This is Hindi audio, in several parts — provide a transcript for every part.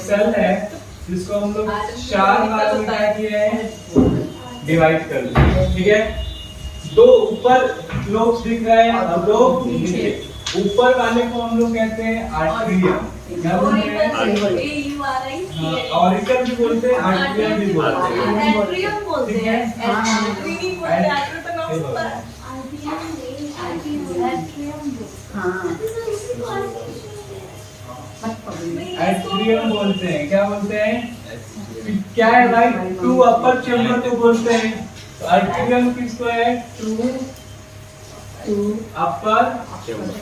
सेल है जिसको हम लोग 4 भाग में क्या किए हैं, डिवाइड कर दिए। ठीक है, 2 ऊपर लोब्स दिख रहे हैं और 2 नीचे। ऊपर वाले को हम लोग कहते हैं आर्टरियम, क्या बोलते हैं, ऑरिकल भी बोलते हैं, आर्टरियम भी बोलते हैं। ठीक है, एट्रियम बोलते हैं, क्या बोलते हैं, क्या है भाई, 2 अपर चेम्बर को बोलते हैं। तो आर्टरियम किसको है, 2 अपर चेम्बर।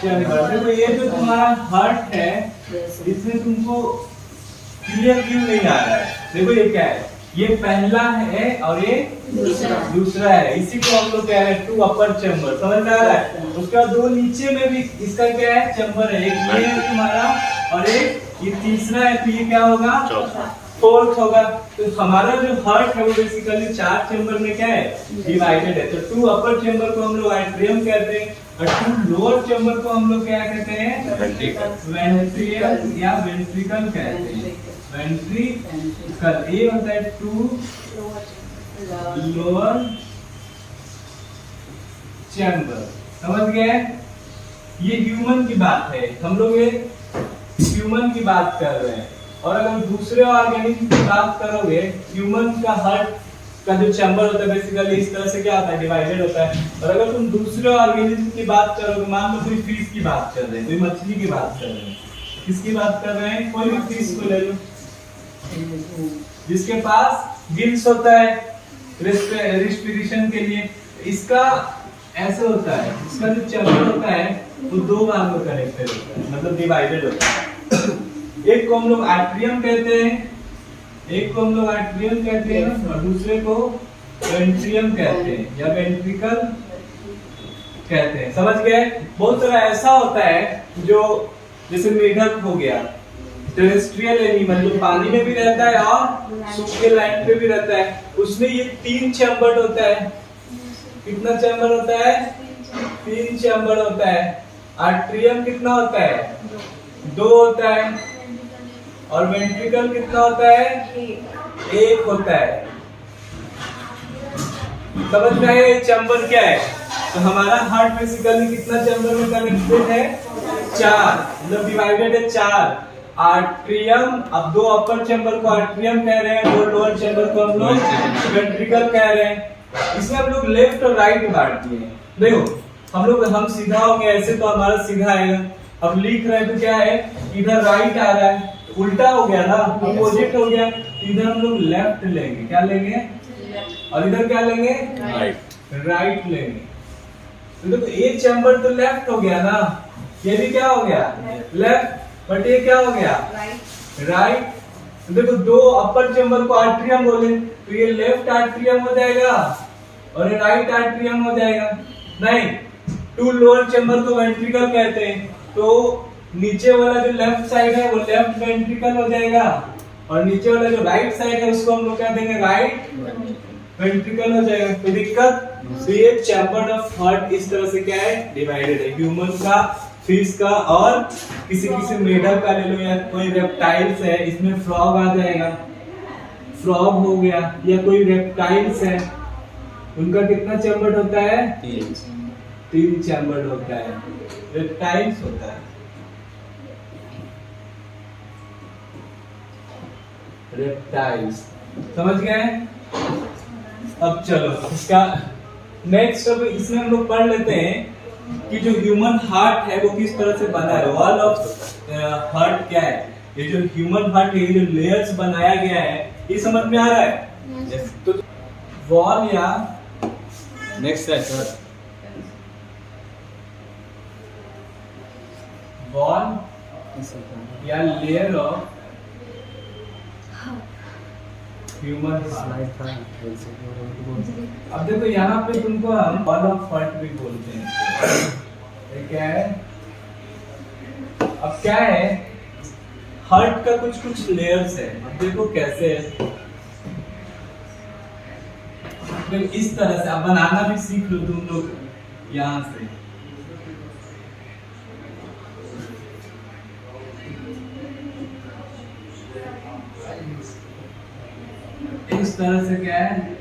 देखो ये जो तुम्हारा हार्ट है इसमें तुमको क्लियर क्यों नहीं आ रहा है, देखो ये क्या है, ये पहला है और ये दूसरा है, इसी को हम लोग कह रहे हैं 2 अपर चेम्बर, समझ में आ रहा है। उसके बाद 2 नीचे में भी इसका क्या है, चेम्बर है, एक ये है तुम्हारा और एक ये तीसरा है, तो ये क्या होगा, 4th होगा। तो हमारा जो हार्ट है वो बेसिकली 4 चेम्बर में क्या है, डिवाइडेड है। तो 2 अपर चेम्बर को हम लोग आर्टरियम कहते हैं और 2 लोअर चेम्बर को हम लोग क्या कहते हैं, वेंट्रिकल या वेंट्रिकल कहते हैं। वेंट्रिकल ये होता है 2 लोअर चेम्बर, समझ गए। ये ह्यूमन की बात है, हम लोग ये ह्यूमन की बात कर रहे हैं। और अगर दूसरे ऑर्गेनिज्म की बात करोगे, ह्यूमन का हार्ट का जो चैम्बर होता है बेसिकली इस तरह से क्या होता है, डिवाइडेड होता है। और अगर तुम दूसरे ऑर्गेनिज्म की बात करोगे, मान लो कोई फिश की बात कर रहे हैं, कोई मछली की बात कर रहे हैं, किसकी बात कर रहे हैं, कोई भी फिश को ले लो जिसके पास गिल्स होता है रेस्पिरेशन के लिए, इसका ऐसे होता है, इसका जो चैम्बर होता है वो 2 भाग में कनेक्टेड होता है, मतलब डिवाइडेड होता है। एक को हम लोग आर्टरियम कहते हैं, एक को हम लोग आर्टरियम कहते हैं और दूसरे को वेंट्रियम कहते हैं या वेंट्रिकल कहते हैं, समझ गए। बहुत सारा ऐसा होता है जो जैसे मेढक हो गया, टेरेस्ट्रियल एनिमल जो पानी में भी रहता है और सूखे लैंड पे भी रहता है, उसमें ये 3 चैम्बर होता है। कितना चैम्बर होता है, 3 चैम्बर होता है। आर्टरियम कितना होता है, 2 होता है और वेंट्रिकल कितना होता है, 1 होता है। समझ में आया ये चैम्बर क्या है। तो हमारा हार्ट बेसिकली कितना चैम्बर में कनेक्टेड है, 4, मतलब डिवाइडेड है 4। आर्टरियम, अब 2 अपर चैम्बर को आर्टरियम कह रहे हैं, 2 लोअर चैम्बर को हम लोग वेंट्रिकल कह रहे हैं। इसमें हम लोग लेफ्ट और राइट बांट दिए। देखो हम सीधा हो गया, ऐसे तो हमारा सीधा आएगा। अब लिख रहे हैं तो क्या है, इधर राइट आ रहा है, उल्टा हो गया ना, अपोजिट हो गया। इधर हम लोग लेफ्ट लेंगे, क्या लेंगे, और इधर क्या लेंगे, राइट लेंगे। तो देखो ये चैम्बर तो लेफ्ट हो गया ना, ये भी क्या हो गया, लेफ्ट, बट ये क्या हो गया, राइट। तो देखो 2 अपर चैम्बर को आर्टरियम बोले तो ये लेफ्ट आर्टरियम हो जाएगा और ये राइट आर्टरियम हो जाएगा। नहीं, 2 लोअर चैम्बर को वेंट्रिकल कहते हैं, तो नीचे वाला जो लेफ्ट साइड है वो लेफ्ट वेंट्रिकल हो जाएगा और नीचे वाला जो राइट साइड है उसको हम लोग क्या देंगे, राइट वेंट्रिकल हो जाएगा। कोई दिक्कत। तो ये चैम्बर ऑफ हार्ट इस तरह से क्या है, डिवाइडेड है। ह्यूमन का, फिश का और किसी मेढक का ले लो या कोई रेप्टाइल्स है, इसमें फ्रॉग आ जाएगा, फ्रॉग हो गया, या कोई रेप्टाइल्स है उनका कितना चैम्बर होता है, 3 चैम्बर होता है, रेप्टाइल्स होता है, रेप्टाइल्स, समझ गए। अब चलो इसका नेक्स्ट, अब इसमें हम लोग पढ़ लेते हैं कि जो ह्यूमन हार्ट है वो किस तरह से बना है। वॉल ऑफ हार्ट क्या है, ये जो ह्यूमन हार्ट है, ये जो लेयर्स बनाया गया है, ये समझ में आ रहा है। yes. तो वॉल या नेक्स्ट स्लाइड, वॉल या लेयर ऑफ ह्यूमन हार्ट। अब देखो यहाँ पे तुमको हम वॉल ऑफ हार्ट भी बोलते हैं। ये क्या है, अब क्या है, हार्ट का कुछ लेयर्स है। अब देखो कैसे है, देखो इस तरह से। अब बनाना भी सीख लो तुम लोग यहाँ से। इस तरह से क्या है,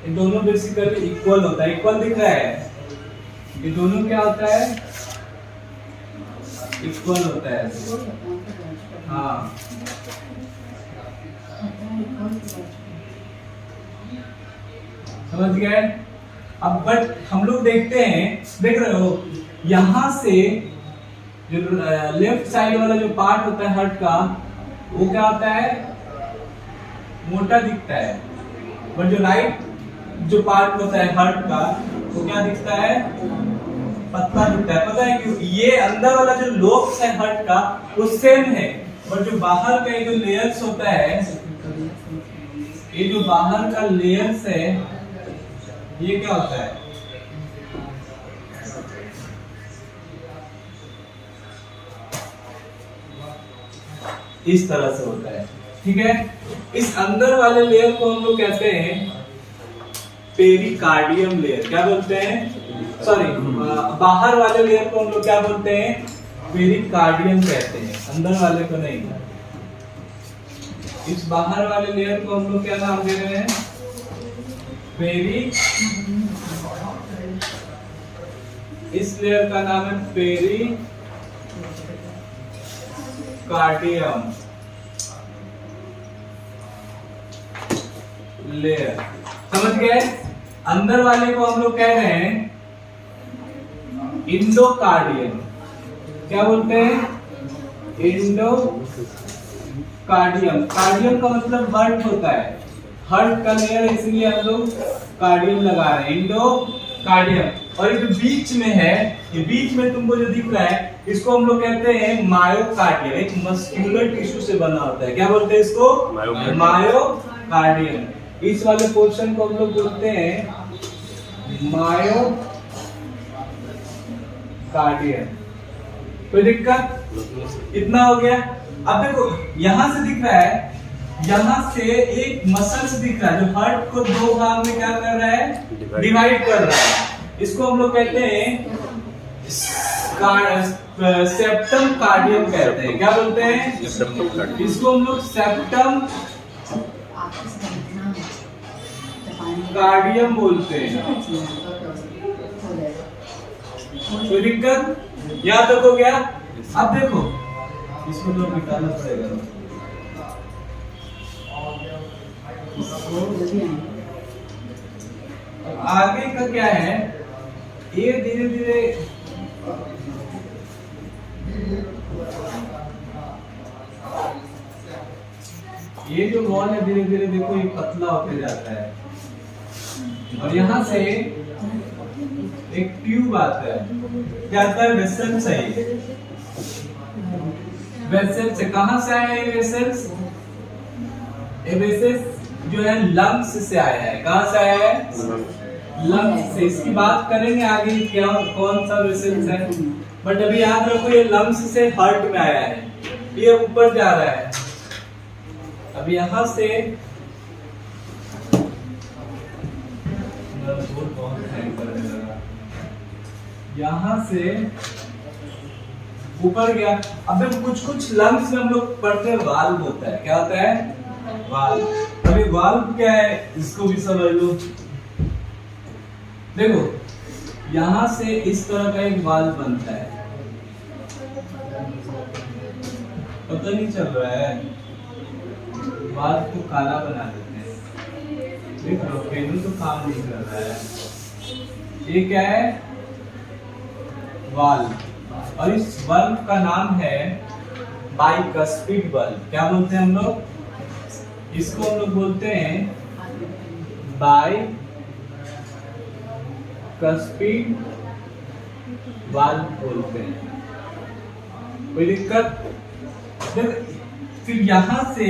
ये दोनों बेसिकली इक्वल होता है, इक्वल दिख रहा है, ये दोनों क्या होता है, इक्वल होता है। हाँ समझ गए। अब बट हम लोग देखते हैं, देख रहे हो यहां से जो लेफ्ट साइड वाला जो पार्ट होता है हर्ट का, वो क्या होता है, मोटा दिखता है, बट जो राइट जो पार्ट होता है हर्ट का, वो क्या दिखता है, पतला दिखता है। पता है क्यों? ये अंदर वाला जो लोब्स है हर्ट का वो सेम है, बट जो बाहर का जो लेयर्स होता है, ये जो बाहर का लेयर्स है, ये क्या होता है, इस तरह से होता है। ठीक है, इस अंदर वाले लेयर को हम लोग कहते हैं पेरिकार्डियम लेयर। क्या बोलते हैं, सॉरी, बाहर वाले लेयर को हम लोग क्या बोलते हैं, पेरिकार्डियम कहते हैं, अंदर वाले को नहीं। इस बाहर वाले लेयर को हम लोग क्या नाम दे रहे हैं, पेरी, इस लेयर का नाम है पेरिकार्डियम लेयर। समझ गए। अंदर वाले को हम लोग कह रहे हैं इंडोकार्डियम। क्या बोलते हैं, इंडोकार्डियम। कार्डियम का मतलब हार्ट होता है, हार्ट का लेयर, इसलिए हम लोग कार्डियम लगा रहे हैं, इंडोकार्डियम। और ये जो बीच में है, ये बीच में तुमको जो दिख रहा है, इसको हम लोग कहते हैं मायोकार्डियम। एक मस्कुलर टिश्यू से बना होता है। क्या बोलते हैं इसको, मायोकार्डियम। इस वाले पोर्शन को हम लोग बोलते हैं मायोकार्डियम। कोई दिक्कत, इतना हो गया। अब देखो यहां से दिख रहा है, यहां से एक मसल्स दिख रहा है जो हार्ट को दो भाग में क्या कर रहा है, डिवाइड कर रहा है। इसको हम लोग कहते हैं सेप्टम कार्डियम कहते हैं। क्या बोलते हैं, इसको हम लोग सेप्टम कार्डियम बोलते हैं। कोई दिक्कत, यहाँ तक हो गया। अब देखो इसको तो निकालना पड़ेगा, आगे का क्या है, ये धीरे धीरे ये जो वॉल है धीरे धीरे देखो ये पतला होते जाता है, और यहाँ से एक ट्यूब आता है, क्या आता है, वेसल से। वेसल से कहां से आया ये वेसल्स, ये वेसल्स जो है लंग्स से आया है। कहां से आया है, लंग्स से। इसकी बात करेंगे आगे क्या कौन सा वेसल्स है, बट अभी याद रखो ये लंग्स से हार्ट में आया है, ये ऊपर जा रहा है। अब यहां से यहां से ऊपर गया। अब कुछ कुछ लंग्स में हम लोग पढ़ते हैं वाल्व होता है। क्या होता है, वाल्व। अभी वाल्व क्या है इसको भी समझ लो। देखो यहां से इस तरह का एक वाल्व बनता है, पता नहीं चल रहा है, वाल्व को काला बना देते हैं। देखो पेन तो काम नहीं कर रहा है। ये क्या है, वाल्व, और इस वाल्व का नाम है बाइकस्पिड वाल्व। क्या बोलते हैं हम लोग, इसको हम लोग बोलते हैं बाइकस्पिड वाल्व बोलते हैं। कोई दिक्कत, फिर यहां से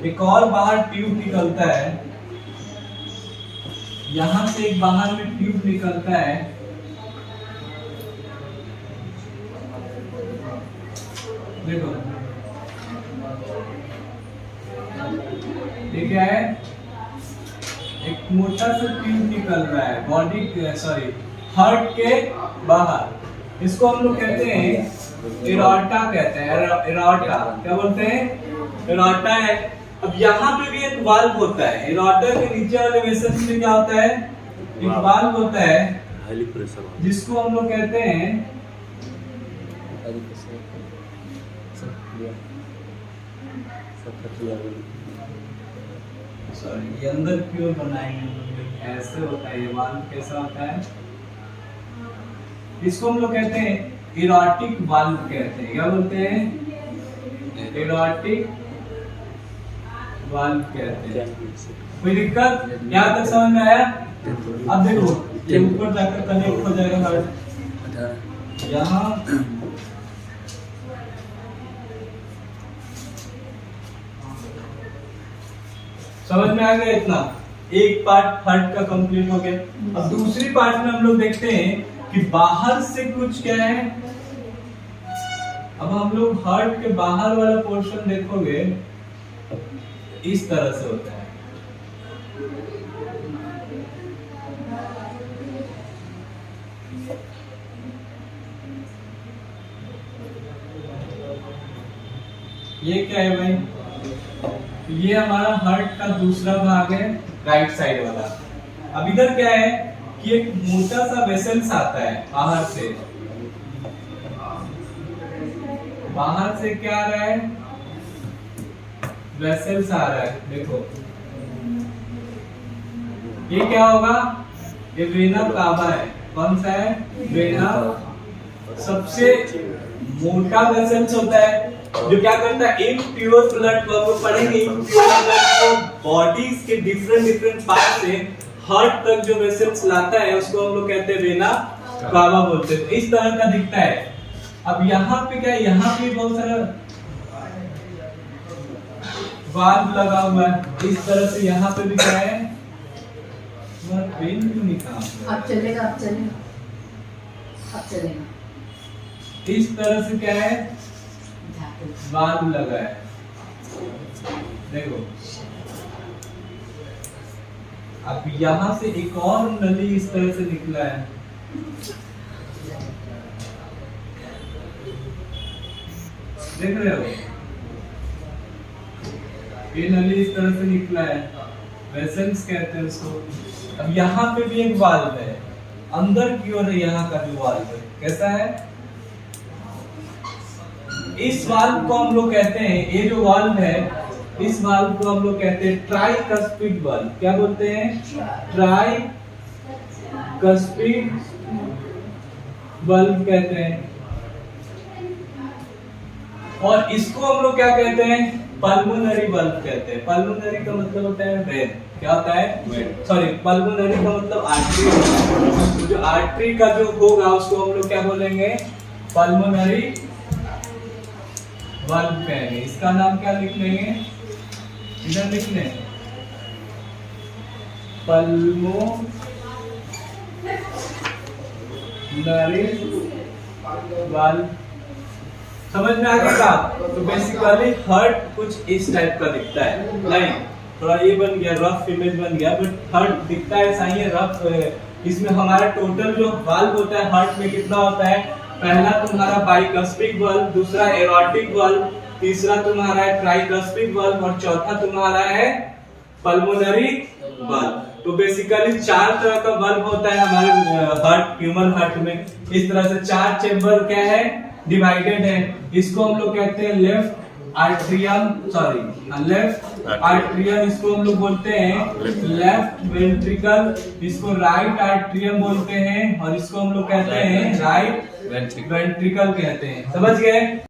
एक और बाहर ट्यूब निकलता है, यहां से एक बाहर में ट्यूब निकलता है। देखो ये क्या है, एक मोटा सा ट्यूब निकल रहा है बॉडी, सॉरी हार्ट के बाहर। इसको हम लोग कहते हैं एरोटा, कहते हैं एरोटा। क्या बोलते हैं? एरोटा है। अब यहाँ पे भी एक वाल्व होता है। एरोटा के नीचे वाले वेसल्स में क्या होता है? एक वाल्व होता है जिसको हम लोग कहते हैं सॉरी, ये अंदर क्यों बनाएंगे? ऐसे होता है ये वाल्व। कैसा होता है? इसको हम लोग कहते हैं एरोटिक वाल्व कहते हैं। क्या बोलते हैं? एरोटिक वाल्व कहते हैं। कोई दिक्कत? यहाँ तक समझ में आया? अब देखो ये ऊपर जाकर कनेक्ट हो जाएगा हार्ट यहाँ। समझ में आ गया? इतना एक पार्ट हार्ट का कंप्लीट हो गया। अब दूसरी पार्ट में हम लोग देखते हैं कि बाहर से कुछ क्या है। अब हम लोग हार्ट के बाहर वाला पोर्शन देखोगे इस तरह से होता है। ये क्या है भाई? ये हमारा हार्ट का दूसरा भाग है, राइट साइड वाला। अब इधर क्या है कि एक मोटा सा वेसल्स आता है बाहर से। बाहर से क्या आ रहा है? वेसल्स आ रहा है। देखो ये क्या होगा? ये वेना कावा है। कौन सा है? वेना। सबसे मोटा वेसल्स होता है जो क्या करता है? इम्प्योर ब्लड को हम लोग पढ़ेंगे। इम्प्योर ब्लड को बॉडीज के डिफरेंट पार्ट से हार्ट तक जो वेसल्स लाता है उसको हम लोग कहते हैं वेना कावा बोलते हैं। इस तरह का दिखता है। अब यहाँ पे क्या है? यहाँ पे बहुत सारा वाल्व लगा हुआ है इस तरह से। यहाँ पे भी क्या है? पेन क्यों नहीं काम? अब चलेगा, अब चलेगा, अब चलेगा। इस तरह से क्या है? वाल्व लगा है। देखो अब यहाँ से एक और नली इस तरह से निकला है। देख रहे हो? ये नली इस तरह से निकला है, वेसल्स कहते हैं उसको। अब यहाँ पे भी एक वाल्व है अंदर की ओर। यहाँ का भी वाल्व है। कैसा है? इस वाल्व को हम लोग कहते हैं, ये जो वाल्व है इस वाल्व को हम लोग कहते हैं ट्राइकस्पिड वाल्व। क्या बोलते हैं? ट्राइकस्पिड वाल्व कहते हैं। और इसको हम लोग क्या कहते हैं? पल्मोनरी वाल्व कहते हैं। पल्मोनरी का मतलब होता है वेन। क्या होता है? सॉरी, पल्मोनरी का मतलब आर्टरी। जो आर्टरी का जो होगा उसको हम लोग क्या बोलेंगे? पल्मोनरी वाल्व कहेंगे। इसका नाम क्या लिख लेंगे? इधर लिख लें, पल्मोनरी वाल्व। समझ में आ गया? तो बेसिकली हार्ट कुछ इस टाइप का दिखता है। नहीं, थोड़ा ये बन गया, रफ इमेज बन गया, बट हार्ट दिखता है ऐसा ही है, रफ। इसमें हमारा टोटल जो वाल्व होता है हार्ट में कितना होता है? पहला तुम्हारा बाइकस्पिड वाल्व, दूसरा एरोटिक वाल्व, तीसरा तुम्हारा है ट्राइकस्पिड वाल्व और चौथा तुम्हारा है पल्मोनरी वाल्व। तो बेसिकली 4 तरह का वाल्व होता है हमारे हार्ट, ह्यूमन हार्ट में। इस तरह से 4 चेंबर क्या है? डिवाइडेड है। इसको हम लोग कहते हैं left atrium, sorry left atrium इसको हम लोग बोलते हैं लेफ्ट वेंट्रिकल, इसको राइट आर्ट्रियम बोलते हैं और इसको हम लोग कहते हैं राइट वेंट्रिकल कहते हैं। समझ गए?